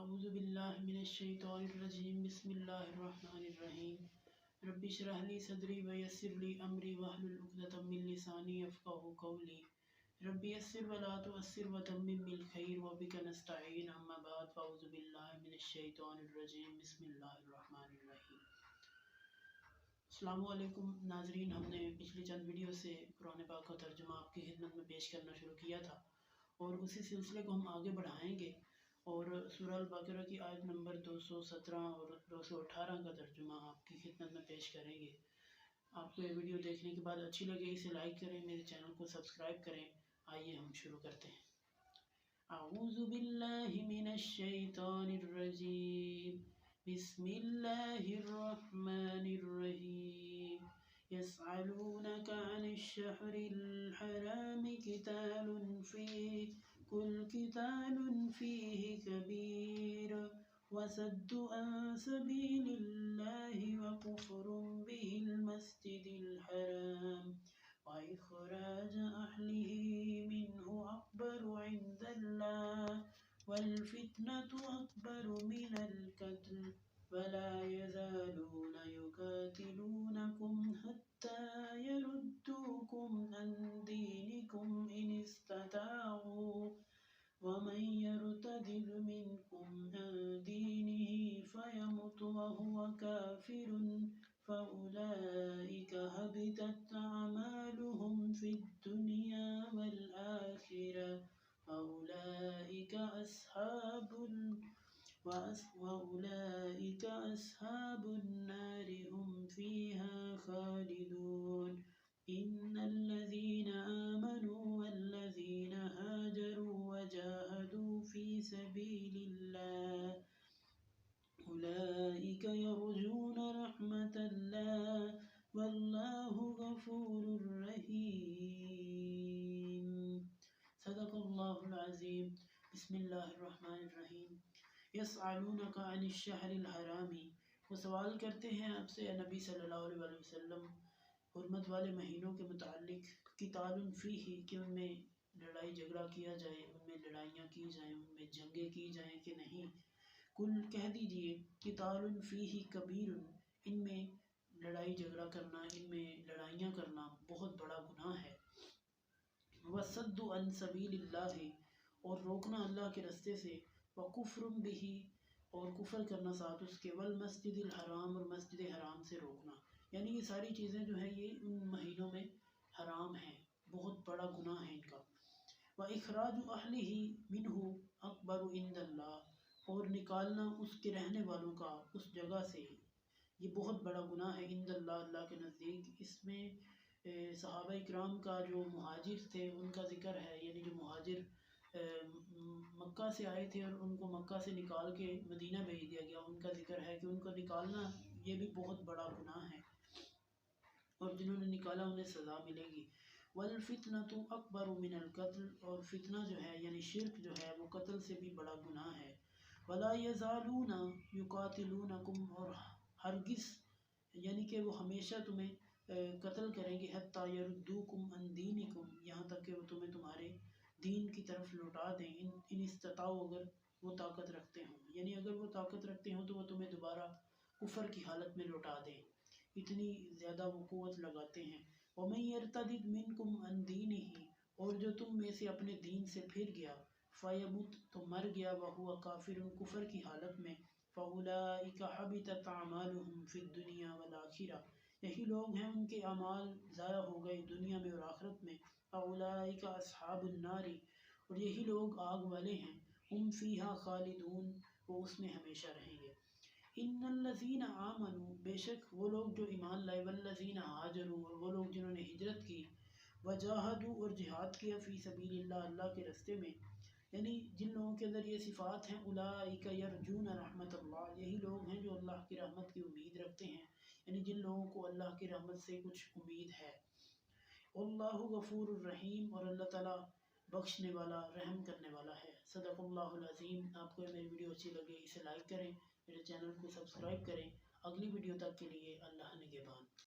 اعوذ باللہ من الشیطان الرجیم بسم اللہ الرحمن الرحیم رب اشرح لی صدری ویسر لی امری واحلل عقدۃ من لسانی یفقہوا قولی رب یسر ولا تعسر وتمم بالخیر وبک نستعین اما بعد فاعوذ باللہ من الشیطان الرجیم بسم اللہ الرحمن الرحیم۔ السلام علیکم ناظرین، ہم نے پچھلی چند ویڈیو سے قرآن پاک کا ترجمہ آپ کی خدمت میں پیش کرنا شروع کیا تھا اور اسی سلسلے کو ہم آگے بڑھائیں گے اور سورہ البقرہ کی آیت نمبر 217 اور 218 کا ترجمہ آپ کی خدمت میں پیش کریں گے۔ آپ کو یہ ویڈیو دیکھنے کے بعد اچھی لگے اسے لائک کریں، میرے چینل کو سبسکرائب کریں۔ آئیے ہم شروع کرتے ہیں۔ اعوذ باللہ من الشیطان الرجیم بسم اللہ الرحمن الرحیم يسألونك عن الشهر الحرام قتال فيه كبير وصد عن سبيل الله وكفر به المسجد الحرام وإخراج أهله منه أكبر عند الله والفتنة أكبر من القتل ولا يزالون يقاتلونكم حتى يردوكم عن دينكم إن استطاعوا ومن يرتد منكم عن دينه فيمت وهو كافر فأولئك هبطت أعمالهم في الدنيا والآخرة وأولئك أصحاب النار هم فيها خالدون۔ إن الذين آمنوا والذين هاجروا وجاهدوا في سبيل الله أولئك يرجون رحمة الله والله غفور رحيم۔ صدق اللہ العظیم۔ بسم اللہ الرحمن الرحیم۔ یسألونک عن الشہر الحرام، وہ سوال کرتے ہیں آپ سے اے نبی صلی اللہ علیہ وسلم حرمت والے مہینوں کے متعلق، قتال فیہ کہ ان میں لڑائی جھگڑا کیا جائے، ان میں لڑائیاں کی جائیں، ان میں جنگیں کی جائیں کہ نہیں۔ کل کہہ دیجئے قتال فیہ کبیر، ان میں لڑائی جھگڑا کرنا، ان میں لڑائیاں کرنا بہت بڑا گناہ ہے۔ وصد عن سبیل اللہ، اور روکنا اللہ کے رستے سے، وکفر بہ، اور کفر کرنا ساتھ اس کے، والمسجد الحرام، اور مسجد حرام سے روکنا، یعنی یہ ساری چیزیں جو ہیں یہ ان مہینوں میں حرام ہیں، بہت بڑا گناہ ہے ان کا۔ وَإِخْرَاجُ أَهْلِهِ مِنْهُ أَكْبَرُ عِنْدَ اللَّهِ، اور نکالنا اس کے رہنے والوں کا اس جگہ سے، یہ بہت بڑا گناہ ہے عند اللہ، اللہ کے نزدیک۔ اس میں صحابہ اکرام کا جو مہاجر تھے ان کا ذکر ہے، یعنی جو مہاجر مکہ سے آئے تھے اور ان کو مکہ سے نکال کے مدینہ بھیج دیا گیا، ان کا ذکر ہے کہ ان کو نکالنا یہ بھی بہت بڑا گناہ ہے اور جنہوں نے نکالا انہیں سزا ملے گی۔ وَالْفِتْنَةُ أَكْبَرُ مِنَ الْقَتْلِ، اور فتنہ جو ہے یعنی شرک جو ہے وہ قتل سے بھی بڑا گناہ ہے۔ وَلَا يَزَالُونَ يُقَاتِلُونَكُمْ، اور ہرگز یعنی کہ وہ ہمیشہ تمہیں قتل کریں گے، حَتَّى يَرُدُّوكُمْ عَنْ دِينِكُمْ، یہاں تک کہ وہ تمہیں تمہارے دین کی طرف لوٹا دیں، ان استطاعوا، اگر وہ طاقت رکھتے ہوں، یعنی اگر وہ طاقت رکھتے ہوں تو وہ تمہیں دوبارہ کفر کی حالت میں لوٹا دیں، اتنی زیادہ وہ قوت لگاتے ہیں۔ وَمَن يَرْتَدِدْ مِنْكُمْ عَنْ دِينِهِ، اور جو تم میں سے اپنے دین سے پھر گیا، فَيَمُتْ، تو مر گیا، وَهُوَ كَافِرٌ، کفر کی حالت میں، فَأُولَئِكَ حَبِطَتْ أَعْمَالُهُمْ فِي الدُّنْيَا وَالْآخِرَةِ، یہی لوگ ہیں ان کے اعمال ضائع ہو گئے دنیا میں اور آخرت میں۔ فَأُولَئِكَ أَصْحَابُ النَّارِ، اور یہی لوگ آگ والے ہیں، ہم فیہا خالدون، وہ اس میں ہمیشہ رہیں گے۔ ان الذین آمنوا، بے شک وہ لوگ جو ایمان لائے، والذین ہاجروا، اور وہ لوگ جنہوں نے ہجرت کی، وجاہدوا، اور جہاد کیا، فی سبیل اللہ، اللہ کے رستے میں، یعنی جن لوگوں کے اندر یہ صفات ہیں، اولئک یرجون رحمت اللہ، یہی لوگ ہیں جو اللہ کی رحمت کی امید رکھتے ہیں، یعنی جن لوگوں کو اللہ کی رحمت سے کچھ امید ہے۔ اللہ غفور الرحیم، اور اللہ تعالیٰ بخشنے والا، رحم کرنے والا ہے۔ صدق اللہ العظیم۔ آپ کو میری ویڈیو اچھی لگے اسے لائک کریں، میرے چینل کو سبسکرائب کریں۔ اگلی ویڈیو تک کے لیے اللہ نگہبان۔